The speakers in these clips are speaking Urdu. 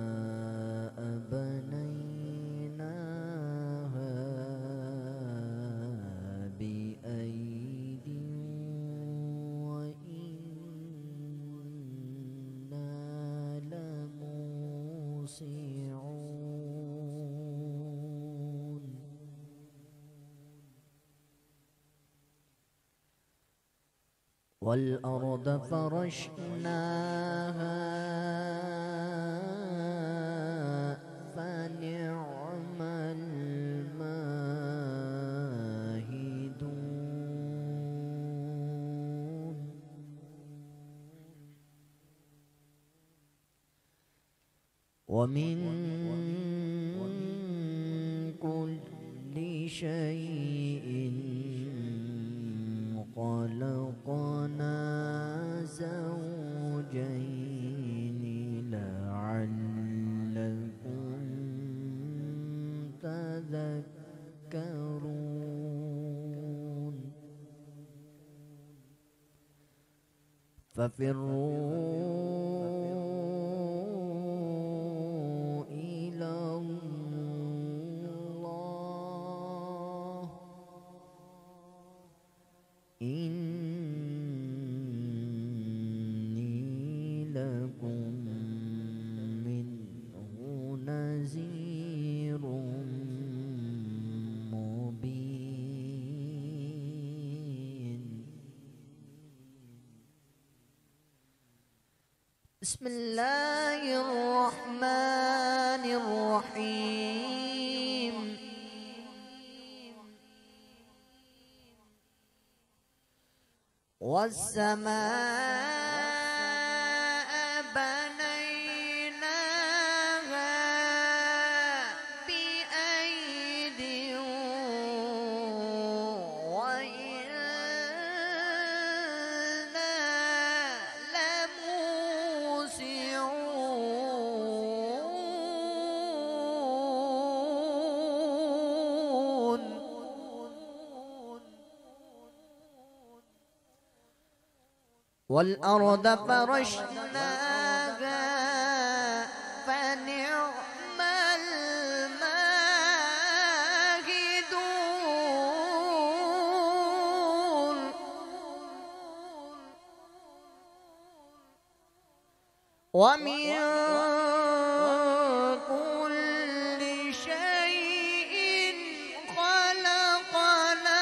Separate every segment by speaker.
Speaker 1: والسماء بنيناها بأيد وإنا لموسعون والأرض فرشناها فنعم الماهدون ومن كل شيء خلقنا زوجين لعلكم تذكرون ففروا إلى الله إني لكم منه نذير مبين بسم الله الرحمن الرحيم والسماء بنيناها بأيد وإنا لموسعون والأرض فرشناها فنعم الماهدون ومن كل شيء خلقنا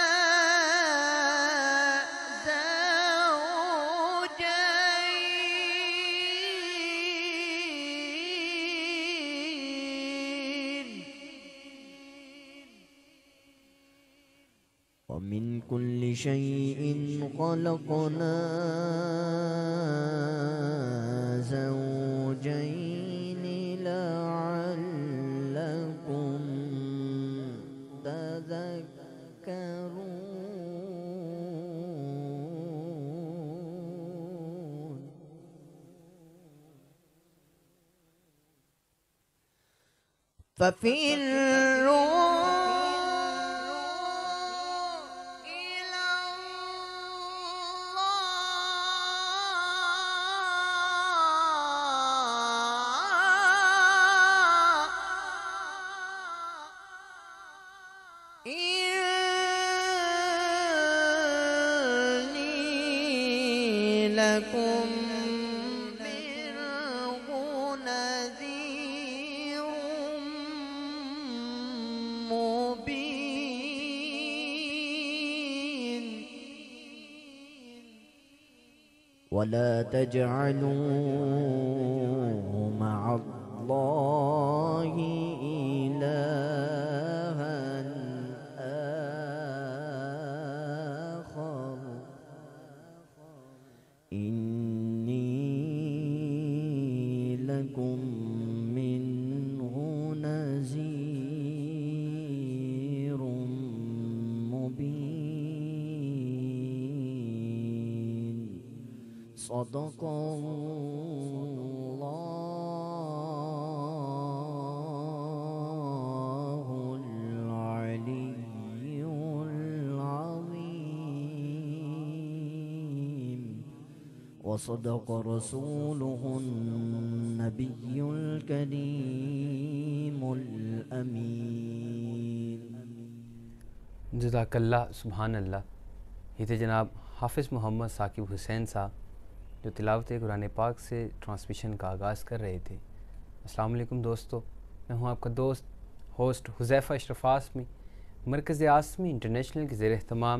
Speaker 1: ومن كل شيء خلقنا زوجين لعلكم تذكرون ففروا إني لكم منه نذير مبين ولا تجعلوا مع الله إلها آخر إني لكم منه نذير مبين صدق الله العلي العظيم وصدق رسوله النبي الكريم الأمين.
Speaker 2: جزاک اللہ. سبحان اللہ. یہ تھے جناب حافظ محمد ثاقب حسین صاحب جو تلاوت قرآن پاک سے ٹرانسمیشن کا آغاز کر رہے تھے. السلام علیکم دوستو، میں ہوں آپ کا دوست ہوسٹ حذیفہ اشرف آسمی. مرکز آسمی انٹرنیشنل کے زیر اہتمام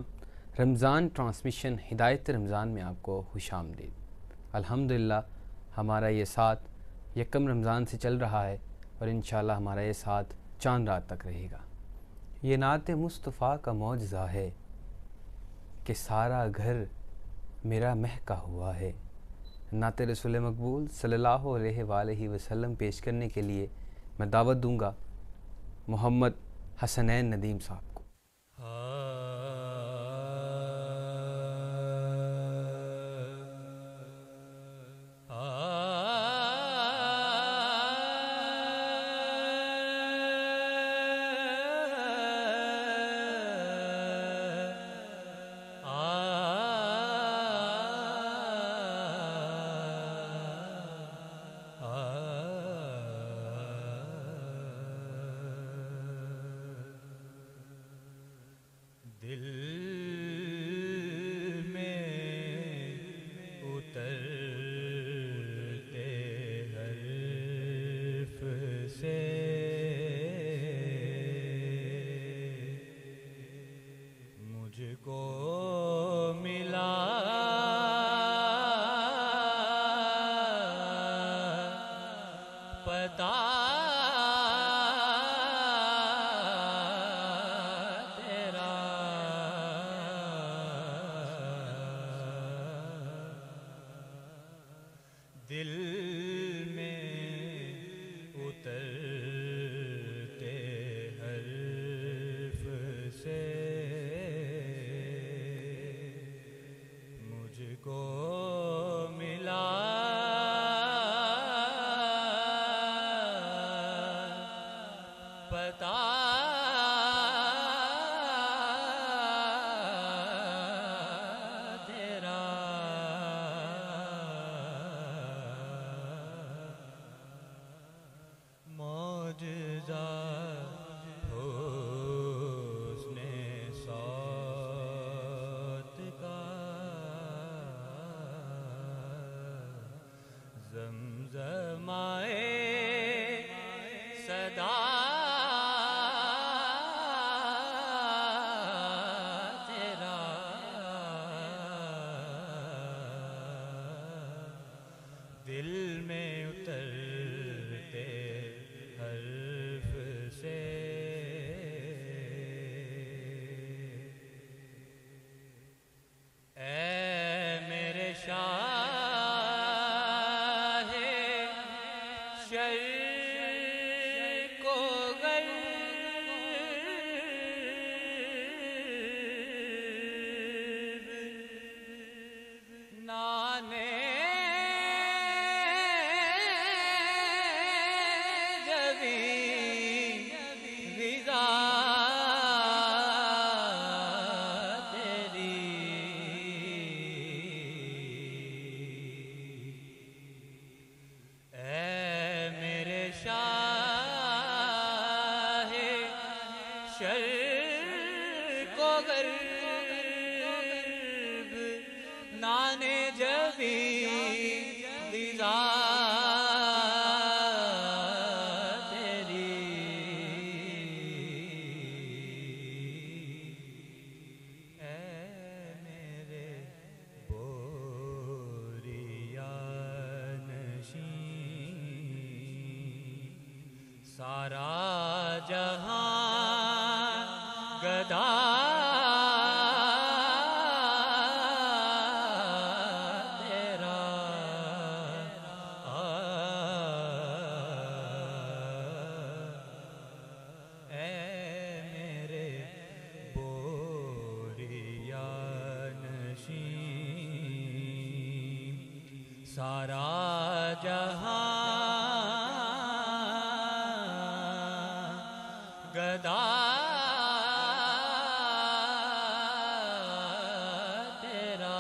Speaker 2: رمضان ٹرانسمیشن ہدایت رمضان میں آپ کو خوش آمدید. الحمدللہ ہمارا یہ ساتھ یکم رمضان سے چل رہا ہے اور انشاءاللہ ہمارا یہ ساتھ چاند رات تک رہے گا. یہ نعت مصطفیٰ کا معجزہ ہے کہ سارا گھر میرا مہکا ہوا ہے. نعت رسول مقبول صلی اللہ علیہ وآلہ وسلم پیش کرنے کے لیے میں دعوت دوں گا محمد حسنین ندیم صاحب کو.
Speaker 3: سارا جہاں گدا تیرا اے میرے بوریا نشین سارا جہاں گدا تیرا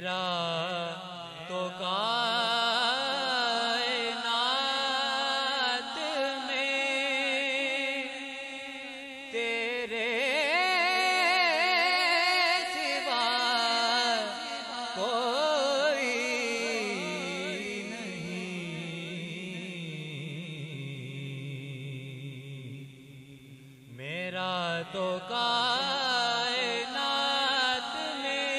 Speaker 3: میرا تو کائنات میں تیرے سوا کوئی نہیں، میرا تو کائنات میں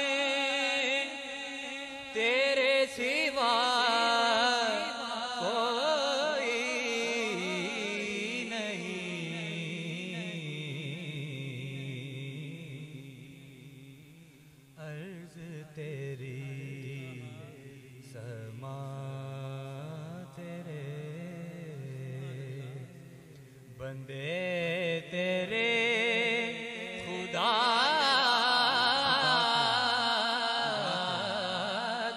Speaker 3: تیرے سوا کوئی نہیں، عرض تیری سما تیرے بندے تیرے خدا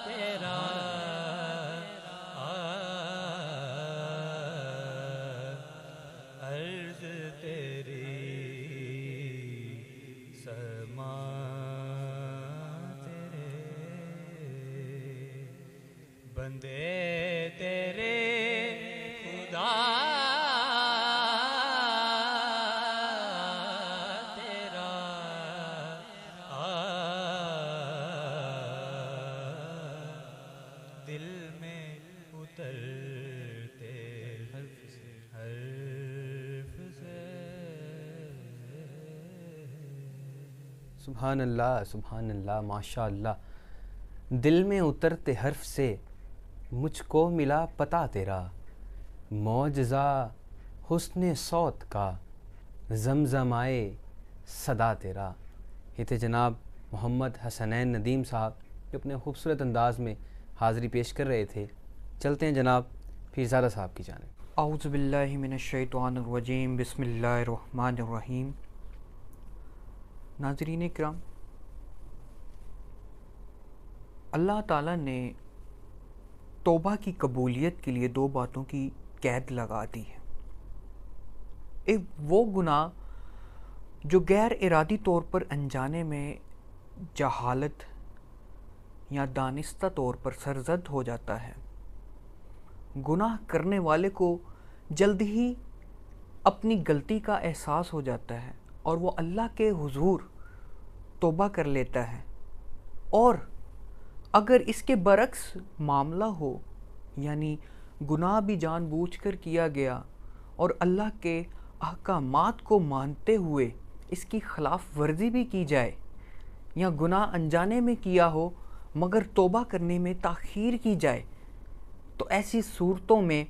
Speaker 3: تیرا عرض تیری سما تیرے بندے تیرے خدا دل میں اترتے حرف سے
Speaker 2: سبحان اللہ ماشاء اللہ. دل میں اترتے حرف سے مجھ کو ملا پتہ تیرا، معجزہ حسن صوت کا زمزمائے صدا تیرا. یہ تھے جناب محمد حسنین ندیم صاحب جو اپنے خوبصورت انداز میں حاضری پیش کر رہے تھے. چلتے ہیں جناب پیرزادہ صاحب کی جانب.
Speaker 4: اعوذ باللہ من الشیطان الرجیم، بسم اللہ الرحمن الرحیم. ناظرین کرام، اللہ تعالیٰ نے توبہ کی قبولیت کے لیے دو باتوں کی قید لگا دی ہے. ایک وہ گناہ جو غیر ارادی طور پر انجانے میں جہالت یا دانستہ طور پر سرزد ہو جاتا ہے. گناہ کرنے والے کو جلد ہی اپنی غلطی کا احساس ہو جاتا ہے اور وہ اللہ کے حضور توبہ کر لیتا ہے. اور اگر اس کے برعکس معاملہ ہو، یعنی گناہ بھی جان بوجھ کر کیا گیا اور اللہ کے احکامات کو مانتے ہوئے اس کی خلاف ورزی بھی کی جائے، یا گناہ انجانے میں کیا ہو مگر توبہ کرنے میں تاخیر کی جائے، تو ایسی صورتوں میں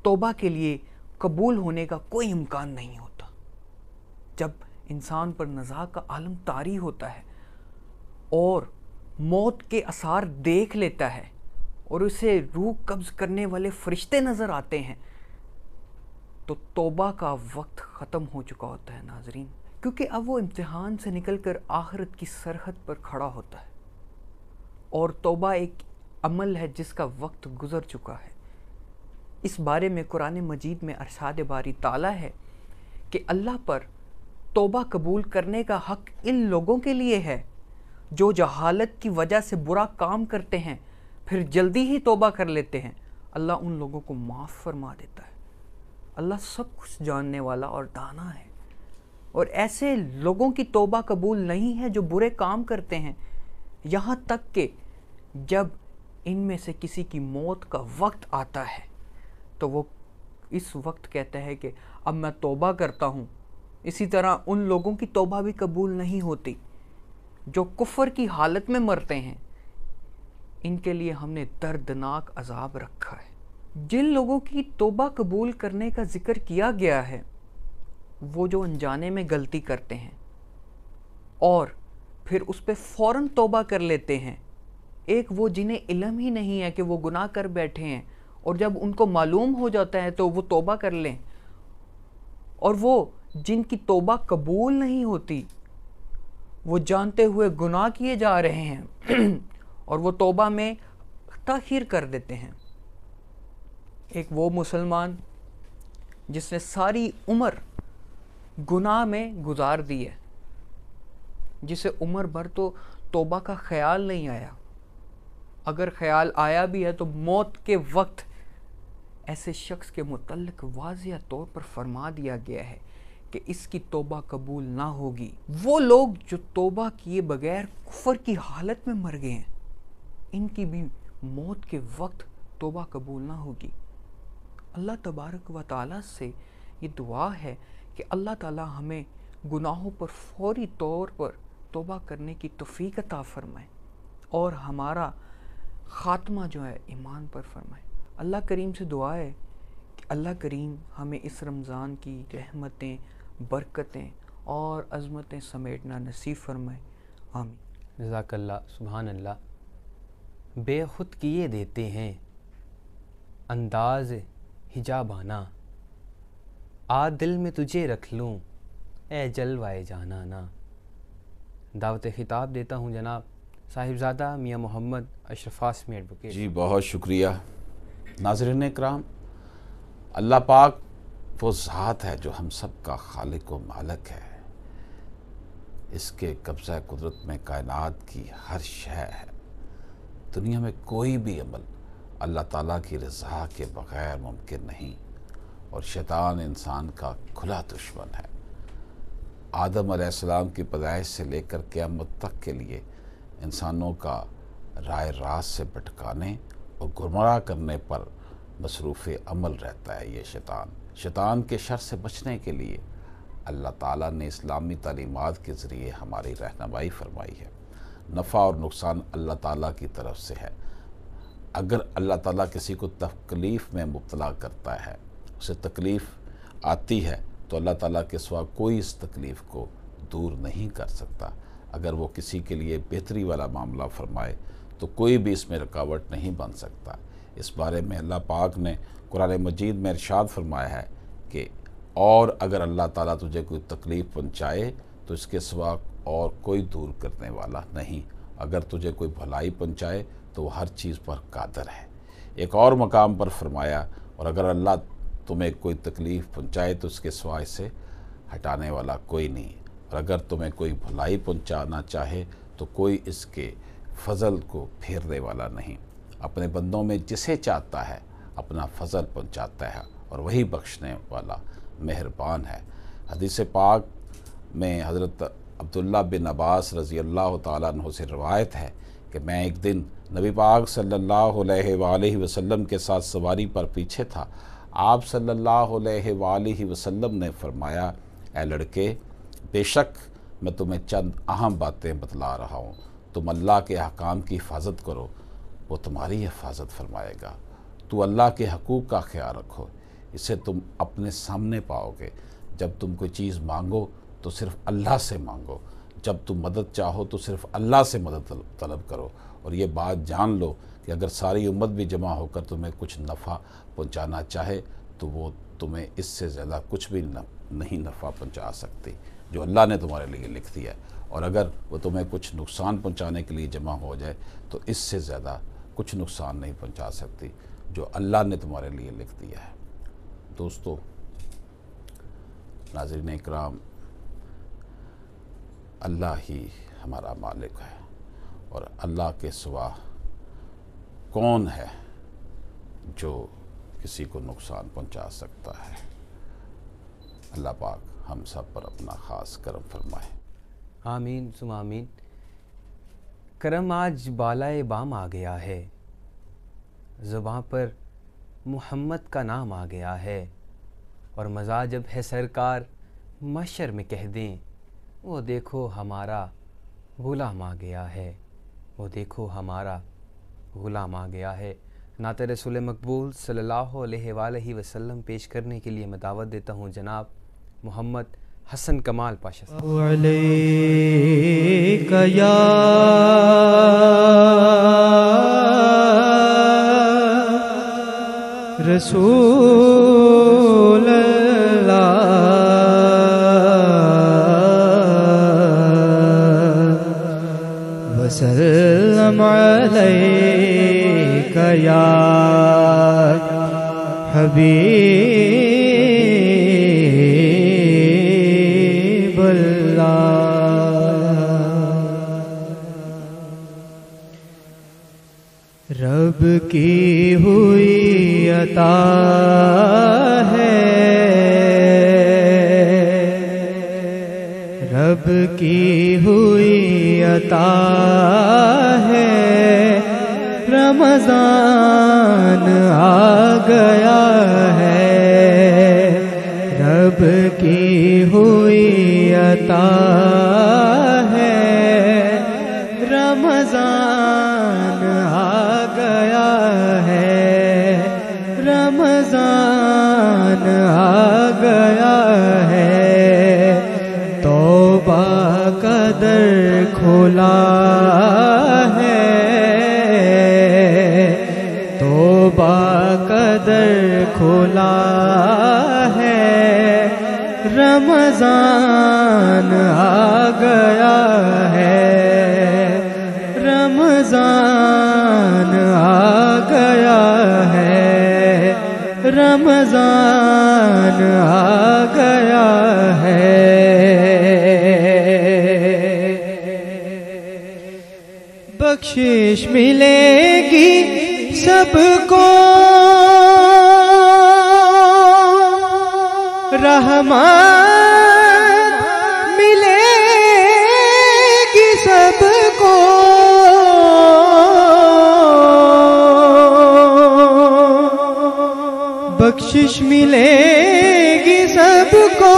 Speaker 4: توبہ کے لیے قبول ہونے کا کوئی امکان نہیں ہوتا. جب انسان پر نزاع کا عالم طاری ہوتا ہے اور موت کے آثار دیکھ لیتا ہے اور اسے روح قبض کرنے والے فرشتے نظر آتے ہیں، تو توبہ کا وقت ختم ہو چکا ہوتا ہے ناظرین. کیونکہ اب وہ امتحان سے نکل کر آخرت کی سرحد پر کھڑا ہوتا ہے، اور توبہ ایک عمل ہے جس کا وقت گزر چکا ہے. اس بارے میں قرآن مجید میں ارشاد باری تعالیٰ ہے کہ اللہ پر توبہ قبول کرنے کا حق ان لوگوں کے لیے ہے جو جہالت کی وجہ سے برا کام کرتے ہیں پھر جلدی ہی توبہ کر لیتے ہیں. اللہ ان لوگوں کو معاف فرما دیتا ہے. اللہ سب کچھ جاننے والا اور دانا ہے، اور ایسے لوگوں کی توبہ قبول نہیں ہے جو برے کام کرتے ہیں، یہاں تک کہ جب ان میں سے کسی کی موت کا وقت آتا ہے تو وہ اس وقت کہتا ہے کہ اب میں توبہ کرتا ہوں. اسی طرح ان لوگوں کی توبہ بھی قبول نہیں ہوتی جو کفر کی حالت میں مرتے ہیں. ان کے لیے ہم نے دردناک عذاب رکھا ہے. جن لوگوں کی توبہ قبول کرنے کا ذکر کیا گیا ہے وہ جو انجانے میں غلطی کرتے ہیں اور پھر اس پہ فوراً توبہ کر لیتے ہیں. ایک وہ جنہیں علم ہی نہیں ہے کہ وہ گناہ کر بیٹھے ہیں اور جب ان کو معلوم ہو جاتا ہے تو وہ توبہ کر لیں. اور وہ جن کی توبہ قبول نہیں ہوتی، وہ جانتے ہوئے گناہ کیے جا رہے ہیں اور وہ توبہ میں تاخیر کر دیتے ہیں. ایک وہ مسلمان جس نے ساری عمر گناہ میں گزار دی ہے، جسے عمر بھر تو توبہ کا خیال نہیں آیا، اگر خیال آیا بھی ہے تو موت کے وقت ایسے شخص کے متعلق واضح طور پر فرما دیا گیا ہے کہ اس کی توبہ قبول نہ ہوگی۔ وہ لوگ جو توبہ کیے بغیر کفر کی حالت میں مر گئے ہیں، ان کی بھی موت کے وقت توبہ قبول نہ ہوگی۔ اللہ تبارک و تعالیٰ سے یہ دعا ہے کہ اللہ تعالیٰ ہمیں گناہوں پر فوری طور پر توبہ کرنے کی توفیق عطا فرمائے اور ہمارا خاتمہ جو ہے ایمان پر فرمائے۔ اللہ کریم سے دعا ہے کہ اللہ کریم ہمیں اس رمضان کی رحمتیں، برکتیں اور عظمتیں سمیٹنا نصیب فرمائے، آمین۔
Speaker 2: جزاک اللہ، سبحان اللہ۔ بے خود کیے دیتے ہیں انداز حجابانہ، آ دل میں تجھے رکھ لوں اے جلوائے جانانا۔ دعوت خطاب دیتا ہوں جناب صاحبزادہ میاں محمد اشرف عاصمی ایڈوکیٹ۔
Speaker 5: جی بہت شکریہ۔ ناظرین اکرام، اللہ پاک وہ ذات ہے جو ہم سب کا خالق و مالک ہے، اس کے قبضہ قدرت میں کائنات کی ہر شے ہے۔ دنیا میں کوئی بھی عمل اللہ تعالیٰ کی رضا کے بغیر ممکن نہیں، اور شیطان انسان کا کھلا دشمن ہے۔ آدم علیہ السلام کی پیدائش سے لے کر قیامت تک کے لیے انسانوں کا رائے راست سے بھٹکانے اور گمراہ کرنے پر مصروف عمل رہتا ہے یہ شیطان کے شر سے بچنے کے لیے اللہ تعالیٰ نے اسلامی تعلیمات کے ذریعے ہماری رہنمائی فرمائی ہے۔ نفع اور نقصان اللہ تعالیٰ کی طرف سے ہے۔ اگر اللہ تعالیٰ کسی کو تکلیف میں مبتلا کرتا ہے، اسے تکلیف آتی ہے، تو اللہ تعالیٰ کے سوا کوئی اس تکلیف کو دور نہیں کر سکتا۔ اگر وہ کسی کے لیے بہتری والا معاملہ فرمائے تو کوئی بھی اس میں رکاوٹ نہیں بن سکتا۔ اس بارے میں اللہ پاک نے قرآن مجید میں ارشاد فرمایا ہے کہ اور اگر اللہ تعالیٰ تجھے کوئی تکلیف پہنچائے تو اس کے سوا اور کوئی دور کرنے والا نہیں۔ اگر تجھے کوئی بھلائی پہنچائے تو وہ ہر چیز پر قادر ہے۔ ایک اور مقام پر فرمایا، اور اگر اللہ تمہیں کوئی تکلیف پہنچائے تو اس کے سوا اسے ہٹانے والا کوئی نہیں، اور اگر تمہیں کوئی بھلائی پہنچانا چاہے تو کوئی اس کے فضل کو پھیرنے والا نہیں۔ اپنے بندوں میں جسے چاہتا ہے اپنا فضل پہنچاتا ہے، اور وہی بخشنے والا مہربان ہے۔ حدیث پاک میں حضرت عبداللہ بن عباس رضی اللہ تعالیٰ عنہ سے روایت ہے کہ میں ایک دن نبی پاک صلی اللہ علیہ وآلہ وسلم کے ساتھ سواری پر پیچھے تھا۔ آپ صلی اللہ علیہ وآلہ وسلم نے فرمایا، اے لڑکے، بے شک میں تمہیں چند اہم باتیں بتلا رہا ہوں، تم اللہ کے احکام کی حفاظت کرو، وہ تمہاری حفاظت فرمائے گا۔ تو اللہ کے حقوق کا خیال رکھو، اسے تم اپنے سامنے پاؤ گے۔ جب تم کوئی چیز مانگو تو صرف اللہ سے مانگو، جب تم مدد چاہو تو صرف اللہ سے مدد طلب کرو، اور یہ بات جان لو کہ اگر ساری امت بھی جمع ہو کر تمہیں کچھ نفع پہنچانا چاہے تو وہ تمہیں اس سے زیادہ کچھ بھی نہیں نفع پہنچا سکتی جو اللہ نے تمہارے لیے لکھ دیا ہے، اور اگر وہ تمہیں کچھ نقصان پہنچانے کے لیے جمع ہو جائے تو اس سے زیادہ کچھ نقصان نہیں پہنچا سکتی جو اللہ نے تمہارے لیے لکھ دیا ہے۔ دوستو، ناظرین اکرام، اللہ ہی ہمارا مالک ہے، اور اللہ کے سوا کون ہے جو کسی کو نقصان پہنچا سکتا ہے۔ اللہ پاک ہم سب پر اپنا خاص کرم فرمائے،
Speaker 2: آمین ثم آمین۔ کرم آج بالائے بام آ گیا ہے، زباں پر محمد کا نام آ گیا ہے، اور مزہ جب ہے سرکار محشر میں کہہ دیں، وہ دیکھو ہمارا غلام آ گیا ہے، وہ دیکھو ہمارا غلام آ گیا ہے۔ نعت رسول مقبول صلی اللہ علیہ وآلہ وسلم پیش کرنے کے لیے میں دعوت دیتا ہوں جناب محمد حسن کمال پاشا صاحب۔
Speaker 3: علیک یا رسول اللہ وسلم علیک یا حبیب اللہ۔ رب کی ہوئی عطا ہے، رب کی ہوئی عطا ہے، رمضان آ گیا ہے، رب کی ہوئی عطا ہے، رمضان آ گیا ہے، رمضان آ گیا ہے، توبہ کا در کھلا ہے، توبہ کا در کھلا ہے، رمضان آ گیا ہے، رمضان آ گیا ہے، رمضان آ گیا ہے۔ بخشش ملے گی سب کو، رحمت ملے گی سب کو، بخشش ملے گی سب کو،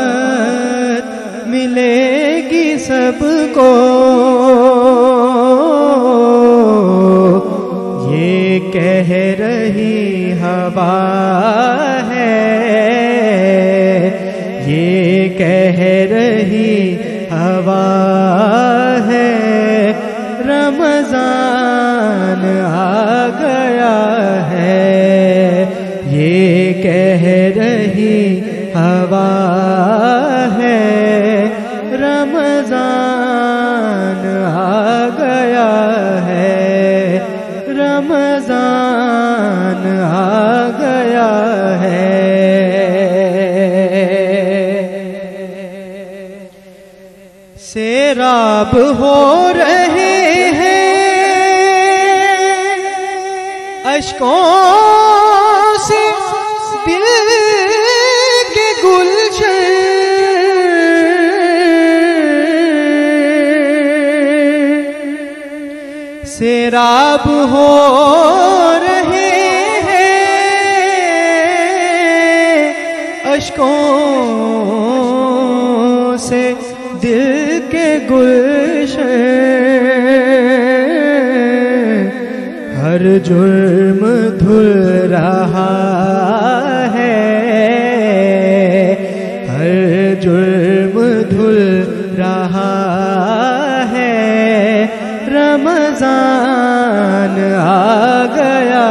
Speaker 3: رحمت ملے گی سب کو، یہ کہہ رہی ہوا ہے، یہ کہہ رہی ہوا ہے، رمضان آ گیا ہے، یہ کہہ رہی ہوا ہے، رمضان آ گیا ہے، رمضان آ گیا ہے۔ سیراب ہو رہے ہیں اشکوں سے دل کے گلشن، سیراب ہو رہے ہیں اشکوں سے دل کے گلشن، ہر جرم دھل رہا ہے، ہر جرم دھل رہا ہے، رمضان آ گیا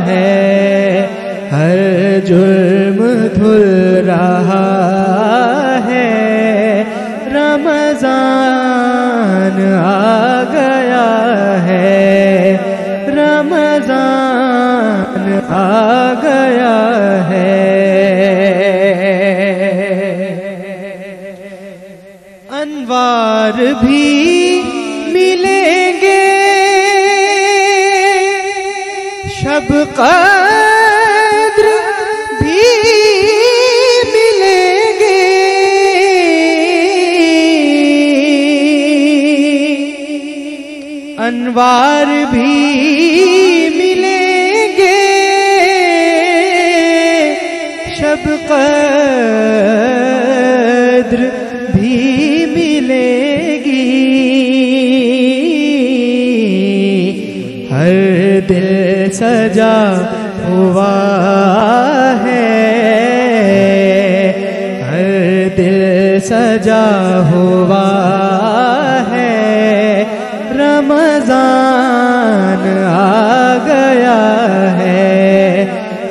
Speaker 3: ہے، ہر جرم دھل رہا ہے، رمضان آ گیا ہے، رمضان آ گیا ہے۔ انوار بھی ملیں گے، شب قدر بھی ملیں گے، انوار بھی ملیں گے، شب قدر بھی ملے گی، ہر دل سجا ہوا ہے، ہر دل سجا ہوا ہے، رمضان آ گیا ہے،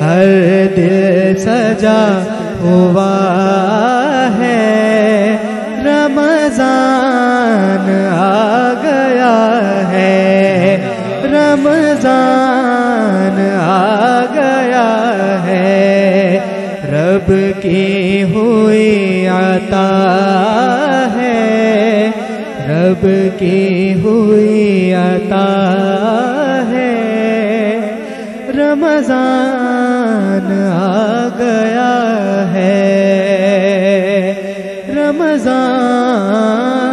Speaker 3: ہر دل سجا ہوا ہے، رمضان آ گیا ہے، رمضان آ گیا ہے، رب کی ہوئی عطا ہے، رب کی ہوئی عطا ہے، رمضان آ گیا ہے، رمضان